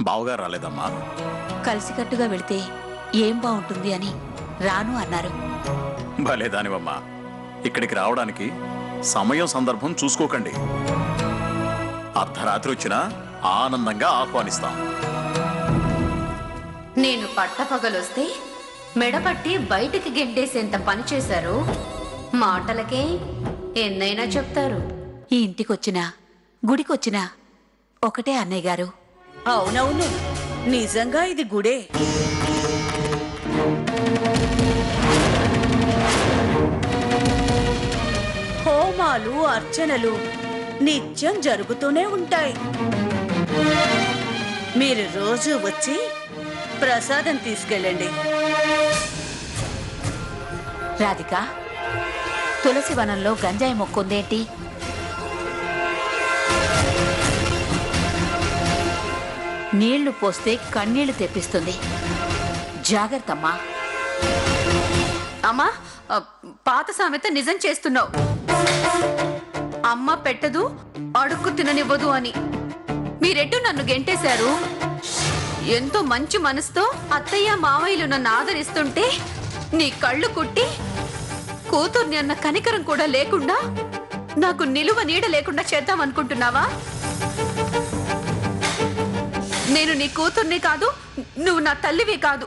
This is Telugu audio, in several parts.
బావగారు రాలేదమ్మా? కలిసికట్టుగా వెళితే ఏం బాగుంటుంది అని రాను అన్నారు. భలేదానివమ్మా. ఇక్కడికి రావడానికి సమయం సందర్భం చూసుకోకండి. అర్ధరాత్రి వచ్చినా ఆనందంగా ఆహ్వానిస్తాం. నేను పట్టపగలొస్తే మెడపట్టి బయటికి గెంటేసేంత పని చేశారు. మాటలకే ఎన్నైనా చెప్తారు. ఈ ఇంటికొచ్చినా గుడికొచ్చినా ఒకటే అన్నయ్య గారు. అవునవును, నిజంగా ఇది గుడే. హోమాలు అర్చనలు నిత్యం జరుగుతూనే ఉంటాయి. మీరు రోజు వచ్చి ప్రసాదం తీసుకెళ్ళండి. రాధిక, తులసి వనంలో గంజాయి మొక్కుందేంటి? నీళ్లు పోస్తే కన్నీళ్లు తెప్పిస్తుంది. జాగ్రత్తమ్మా. అమ్మా, పాత సామెత నిజం చేస్తున్నావు. అమ్మ పెట్టదు, అడుక్కు తిననివ్వదు అని మీరెట్టు నన్ను గెంటేశారు. ఎంతో మంచి మనసుతో అత్తయ్య మావయ్యలు నన్ను ఆదరిస్తుంటే నీ కళ్ళు కుట్టి కూతుర్ని అన్న కనికరం కూడా లేకుండా నాకు నిలువ నీడ లేకుండా చేద్దామనుకుంటున్నావా? నేను నీ కూతుర్ని కాదు, నువ్వు నా తల్లివి కాదు.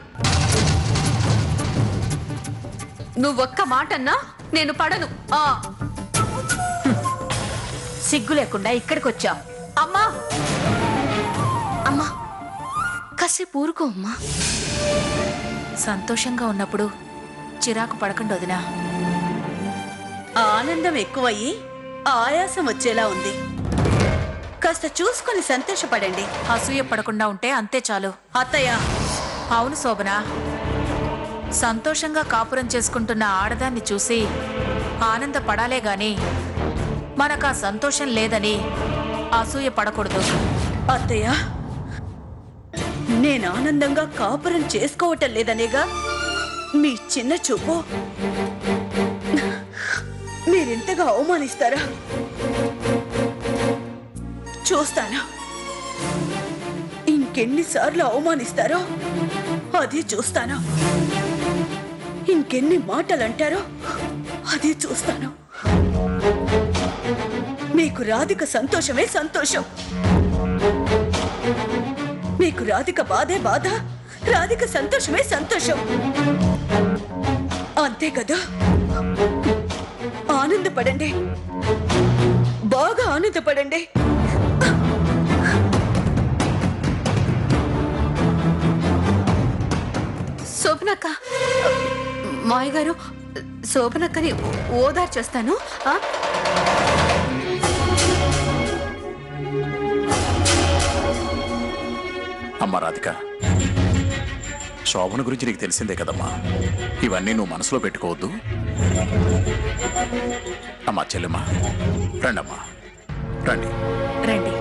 నువ్వొక్క మాటన్నా నేను పడను. సిగ్గు లేకుండా ఇక్కడికొచ్చావు. అమ్మా, అమ్మా కాసేపు ఊరుకో అమ్మా. సంతోషంగా ఉన్నప్పుడు చిరాకు పడకండి వదినా. ఆనందం ఎక్కువయ్యి ఆయాసం వచ్చేలా ఉంది. కాస్త చూసుకొని సంతోషపడండి. అసూయ పడకుండా ఉంటే అంతే చాలు. అత్తయ్య, అవును శోభన, సంతోషంగా కాపురం చేసుకుంటున్న ఆడదాన్ని చూసి ఆనందపడాలే గాని మనకు ఆ సంతోషం లేదని అసూయ పడకూడదు. అత్తయ్య, నేను ఆనందంగా కాపురం చేసుకోవటం లేదనేగా మీ చిన్న చూపు. మీరింతగా అవమానిస్తారా? చూస్తాను. ఇంకెన్నిసార్లు అవమానిస్తారో అది చూస్తాను. ఇంకెన్ని మాటలు అంటారో అది చూస్తాను. మీకు రాధిక సంతోషమే సంతోషం, మీకు రాధిక బాధే బాధ, రాధిక సంతోషమే సంతోషం. అంతే కదా? ఆనందపడండి, బాగా ఆనందపడండి. శోభనక్క, మాయ గారు, శోభనక్కని ఓదార్చేస్తాను. అమ్మా రాధిక, శోభన గురించి నీకు తెలిసిందే కదమ్మా. ఇవన్నీ నువ్వు మనసులో పెట్టుకోవద్దు. అమ్మా చెల్లెమ్మా, రండమ్మా, రండి రండి.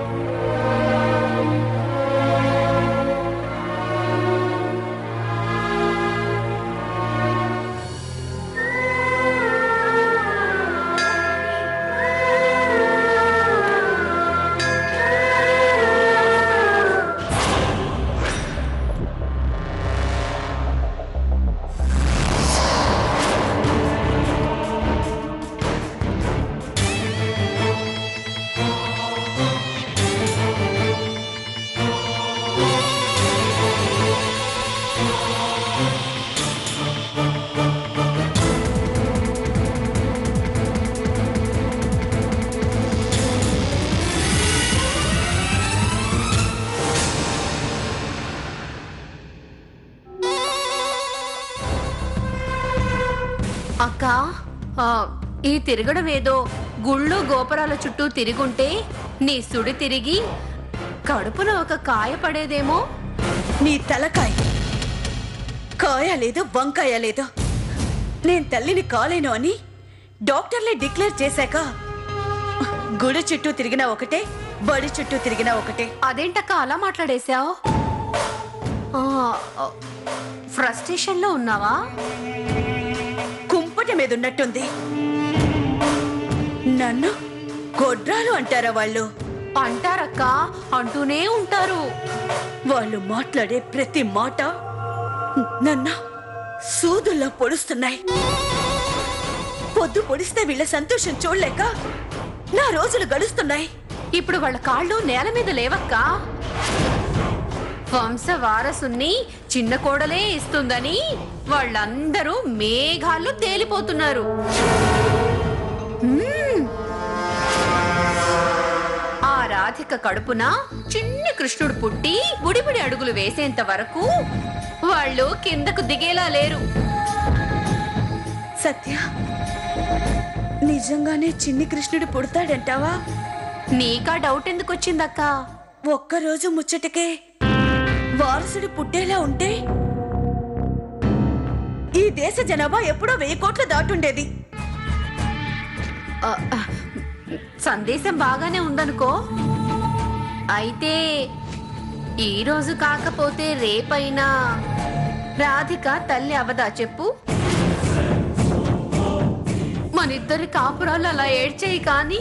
అక్క, ఈ తిరగడం ఏదో గుళ్ళు గోపురాల చుట్టూ తిరుగుంటే నీ సుడి తిరిగి కడుపులో ఒక కాయ పడేదేమో. నీ తలకాయ కాయ లేదు, వంకాయ లేదు. నేను తల్లిని కాలేను అని డాక్టర్లే డిక్లేర్ చేశాక గుడి చుట్టూ తిరిగినా ఒకటే, బడి చుట్టూ తిరిగినా ఒకటే. అదేంటక్క అలా మాట్లాడేశావు? ఫ్రస్ట్రేషన్ లో ఉన్నావా? కుంపటి మీద ఉన్నట్టుంది. నన్ను గొడ్రాలు అంటారా వాళ్ళు? అంటారక్క, అంటూనే ఉంటారు. వాళ్ళు మాట్లాడే ప్రతి మాట నన్ను సూదుల్లో పొడుస్తున్నాయి. పొద్దు పొడిస్తే వీళ్ళ సంతోషం చూడలేక నా రోజులు గడుస్తున్నాయి. ఇప్పుడు వాళ్ళ కాళ్ళు నేల మీద లేవక్క. వంశ వారసుని చిన్న కోడలే ఇస్తుందని వాళ్ళందరూ మేఘాల్లో తేలిపోతున్నారు. ఆ రాధిక కడుపున చిన్న కృష్ణుడు పుట్టి బుడిబుడి అడుగులు వేసేంత వరకు వాళ్ళు కిందకు దిగేలా లేరు. సత్య, నిజంగానే చిన్ని కృష్ణుడు పుడతాడంటావా? నీకా డౌట్ ఎందుకు వచ్చిందక్క? ఒక్కరోజు ముచ్చటకే వారసుడు పుట్టేలా ఉంటే ఈ దేశ జనాభా ఎప్పుడో 1000 కోట్లు దాటుండేది. సందేశం బాగానే ఉందనుకో. అయితే ఈ రోజు కాకపోతే రేపైనా రాధిక తల్లి అవదా చెప్పు? మనిద్దరి కాపురాలు అలా ఏడ్చేయి కానీ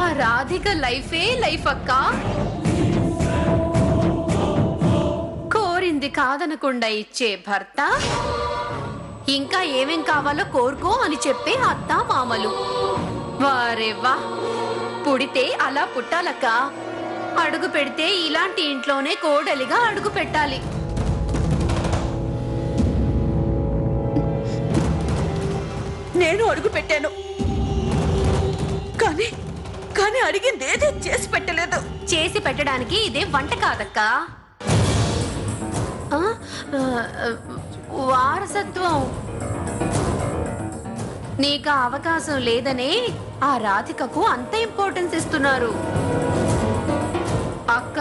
ఆ రాధిక లైఫే లైఫ్ అక్క. కోరింది కాదనకుండా ఇచ్చే భర్త, ఇంకా ఏమేం కావాలో కోరుకో అని చెప్పే అత్త మామలు. వారేవా, పుడితే అలా పుట్టాలక్క. అడుగు పెడితే ఇలాంటి ఇంట్లోనే కోడలిగా అడుగు పెట్టాలి. నేను అడుగు పెట్టాను కానీ కానీ అడిగిందేది చేసి పెట్టలేదు. చేసి పెట్టడానికి ఇదే వంట కాదక్క. ఆ, వారసత్వం. నీకు అవకాశం లేదనే ఆ రాధికకు అంత ఇంపార్టెన్స్ ఇస్తున్నారు. అక్క,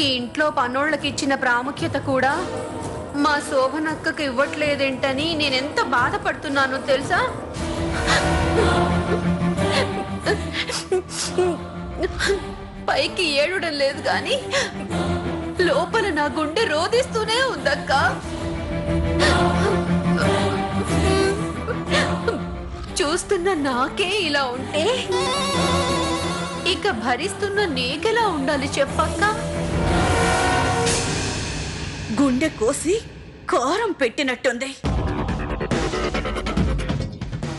ఈ ఇంట్లో పనోళ్ళకి ఇచ్చిన ప్రాముఖ్యత కూడా మా శోభనక్కకు ఇవ్వట్లేదేంటని నేనెంత బాధపడుతున్నానో తెలుసా? పైకి ఏడడం లేదు గాని లోపల నా గుండె రోదిస్తూనే ఉందక్క. చూస్తున్న నాకే ఇలా ఉంటే ఇక భరిస్తున్న నీకెలా ఉండాలి చెప్పక్క? గుండె కోసి కారం పెట్టినట్టుంది.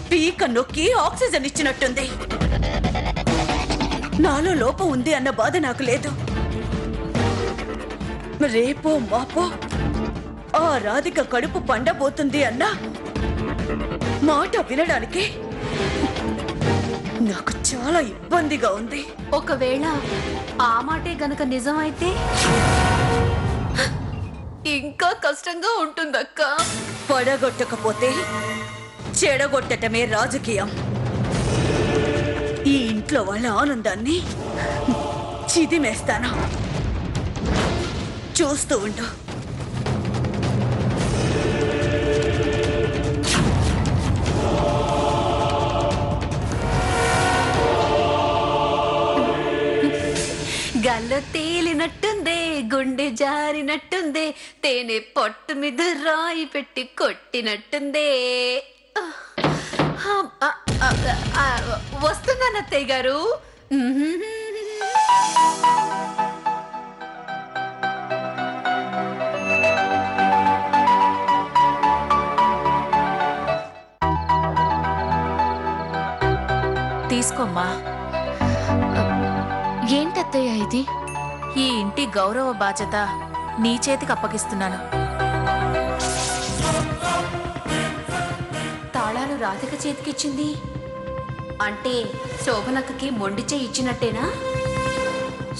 పీక నొక్కి ఆక్సిజన్ ఇచ్చినట్టుంది. నాలో లోపం ఉంది అన్న బాధ నాకు లేదు. రేపో మాపో ఆ రాధిక కడుపు పండబోతుంది అన్న మాట వినడానికి నాకు చాలా ఇబ్బందిగా ఉంది. ఒకవేళ ఆ మాటే గనక నిజమైతే ఇంకా కష్టంగా ఉంటుందక్క. పడగొట్టకపోతే చెడగొట్టటమే రాజకీయం. ఈ ఇంట్లో వాళ్ళ ఆనందాన్ని చిదిమేస్తాను. చూస్తూ ఉండు. గల్ల తేలినట్టుందే, గుండె జారినట్టుందే, తేనె పొట్టు మీద రాయి పెట్టి కొట్టినట్టుందే. వస్తున్నాను అత్తయ్య గారు. తీసుకోమ్మా. ఏంటత్తయ్య ఇది? ఈ ఇంటి గౌరవ బాధ్యత నీ చేతికి అప్పగిస్తున్నాను. తాళాలు రాధిక చేతికిచ్చింది అంటే శోభనక్కకి మొండి చేయి ఇచ్చినట్టేనా?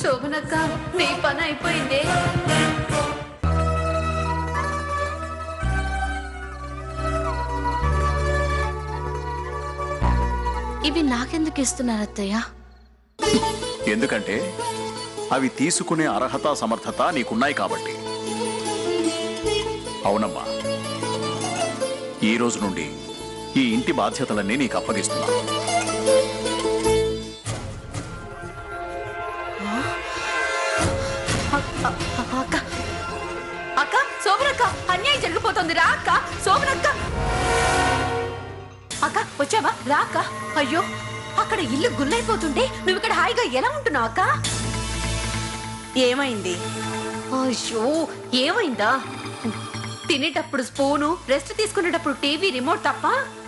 శోభనక్క, నీ పని అయిపోయిందే. ఇవి నాకెందుకు ఇస్తున్నారు అత్తయ్య? ఎందుకంటే అవి తీసుకునే అర్హత సమర్థత నీకున్నాయి కాబట్టి. అవునమ్మా, ఈ రోజు నుండి ఈ ఇంటి బాధ్యతలన్నీ నీకు అప్పగిస్తున్నా. అక్క, అక్క, శోభనక్క, అన్యాయం జరిగిపోతుంది. రా అక్క, శోభనక్క. అక్క వచ్చావా? రా అక్క. అయ్యో, అక్కడ ఇల్లు గుల్లైపోతుంటే నువ్వు ఇక్కడ హాయిగా ఎలా ఉంటున్నావు అక్క? ఏమైంది? అయ్యో ఏమైందా? తినేటప్పుడు స్పూను, రెస్ట్ తీసుకునేటప్పుడు టీవీ రిమోట్ తప్ప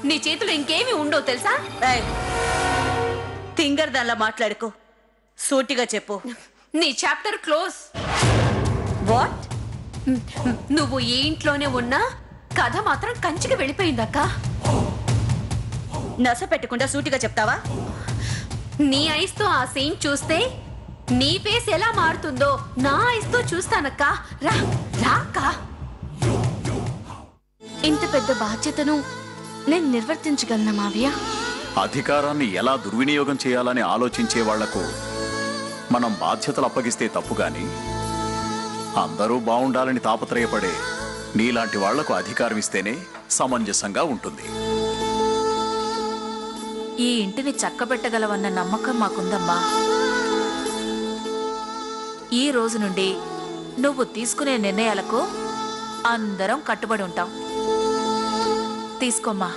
నీ చేతిలో ఇంకేమీ ఉండవు తెలుసా? ఏయ్, తింగర్ దానిలా మాట్లాడుకో, సూటిగా చెప్పు. నీ చాప్టర్ క్లోజ్. వాట్? నువ్వు ఈ ఇంట్లోనే ఉన్నా కథ మాత్రం కంచికి వెళ్ళిపోయిందక్క. నస పెట్టకుండా సూటిగా చెప్తావా? నీ ఐస్ తో ఆ సీన్ చూస్తే నీ ఫేస్ ఎలా మారుతుందో నా ఐస్ తో చూస్తానక్క. రా రా అక్క. ఇంత పెద్ద బాధ్యతను నేను నిర్వర్తించగలనా మావయ్య? అధికారాన్ని ఎలా దుర్వినియోగం చేయాలని ఆలోచించే వాళ్లకు మనం బాధ్యతలు అప్పగిస్తే తప్పు గాని అందరూ బాగుండాలని తాపత్రయపడే నీలాంటి వాళ్లకు అధికారం ఇస్తేనే సమంజసంగా ఉంటుంది. ఈ ఇంటిని చక్కబెట్టగలవన్న నమ్మకం మాకుందమ్మా. ఈ రోజు నుండి నువ్వు తీసుకునే నిర్ణయాలకు అందరం కట్టుబడి ఉంటాం. తీసుకోమ్మా.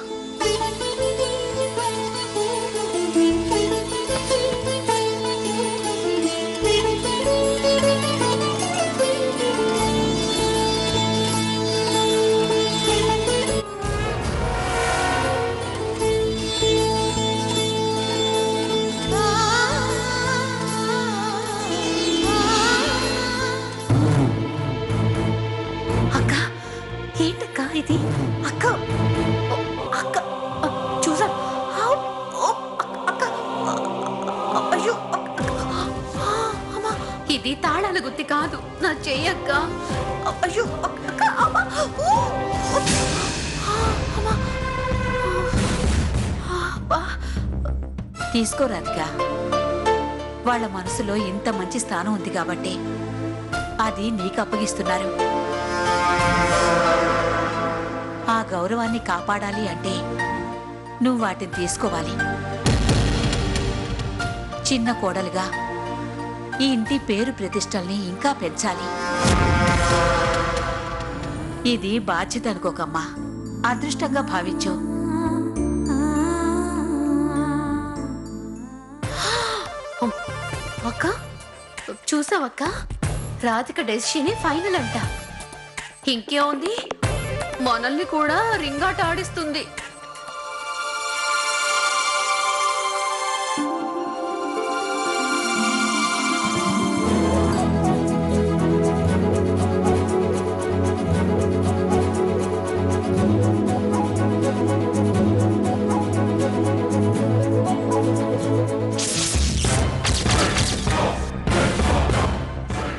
అక్క ఏంటక్క ఇది? అక్క అక్క చూసా. అయ్యో అమ్మా, ఇది తాళాల గుత్తి కాదు, నా చెయ్యక్క. అయ్యో అక్క, అమ్మా. అమ్మా. అబ్బా. తీసుకోరాదిగా. వాళ్ళ మనసులో ఇంత మంచి స్థానం ఉంది కాబట్టి అది నీకు అప్పగిస్తున్నారు. ఆ గౌరవాన్ని కాపాడాలి అంటే నువ్వు వాటిని తీసుకోవాలి. చిన్న కోడలుగా ఈ ఇంటి పేరు ప్రతిష్టల్ని ఇంకా పెంచాలి. ఇది బాధ్యత అనుకోకమ్మా, అదృష్టంగా భావించు. అక్క చూసావక్క, రాధిక డెసిషన్ ఫైనల్ అంట. ఇంకేముంది, మనల్ని కూడా రింగాట ఆడిస్తుంది.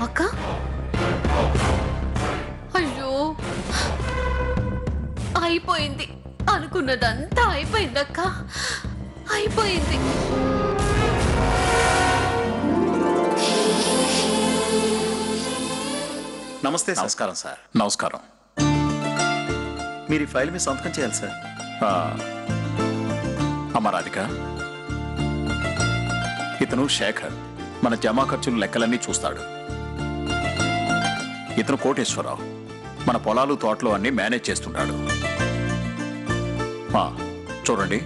అక్క అయ్యో అయిపోయింది. అనుకున్నదంతా అయిపోయిందక్క, అయిపోయింది. నమస్తే సార్. నమస్కారం సార్. నమస్కారం. మీరు ఈ ఫైల్ మీద సంతకం చేయాలి సార్. అమ్మ రాధిక, ఇతను శేఖర్, మన జమా ఖర్చులు లెక్కలన్నీ చూస్తాడు. ఇతను కోటేశ్వరరావు, మన పొలాలు తోటలు అన్ని మేనేజ్ చేస్తుంటాడు. చూడండి,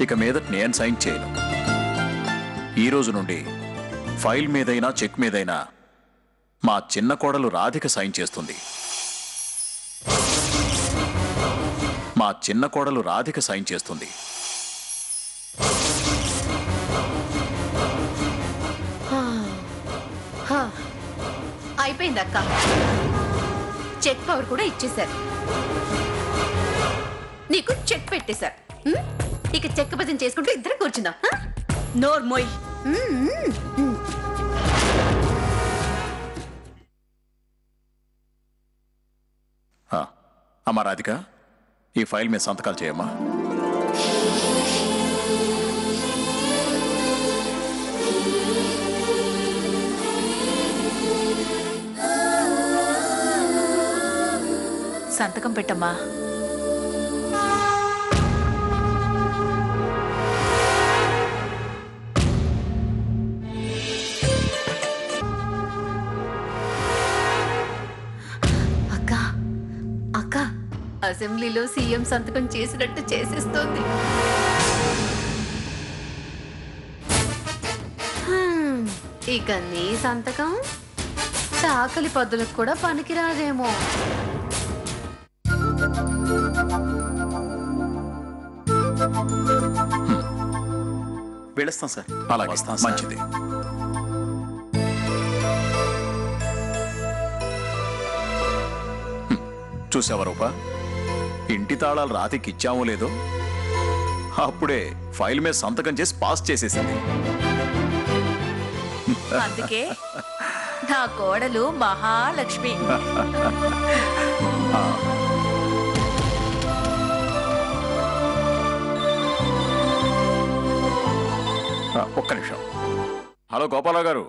ఇక మీద నేను సైన్ చేయను. ఈ రోజు నుండి ఫైల్ మీదైనా చెక్ మీదైనా మా చిన్న కోడలు రాధిక సైన్ చేస్తుంది. మా చిన్న కోడలు రాధిక సైన్ చేస్తుంది. అయిపోయిందక్క. చెక్ పవర్ కూడా ఇచ్చేశారు. నీకు చెక్ పెట్టేశారు. ఇక చెక్ భజన చేసుకుంటూ ఇద్దరం కూర్చుందాం. నోర్ మొయ్. అమ్మా రాధిక, ఈ ఫైల్ మీద సంతకాలు చేయమ్మా. సంతకం పెట్టమ్మా. అక్క అక్క అసెంబ్లీలో సీఎం సంతకం చేసినట్టు చేసేస్తోంది. ఇక నీ సంతకం చాకలి పద్దులకు కూడా పనికిరాదేమో. వెళ్ళొస్తాం సార్. అలాగే వస్తాం సార్. మంచిది. చూసావా రూపా, ఇంటి తాళాలు రాతికి ఇచ్చామో లేదో అప్పుడే ఫైల్ మీద సంతకం చేసి పాస్ చేసేసింది. అందుకే నా కోడలు మహాలక్ష్మి. ఒక్క నిమిషం. హలో గోపాలరావు గారు,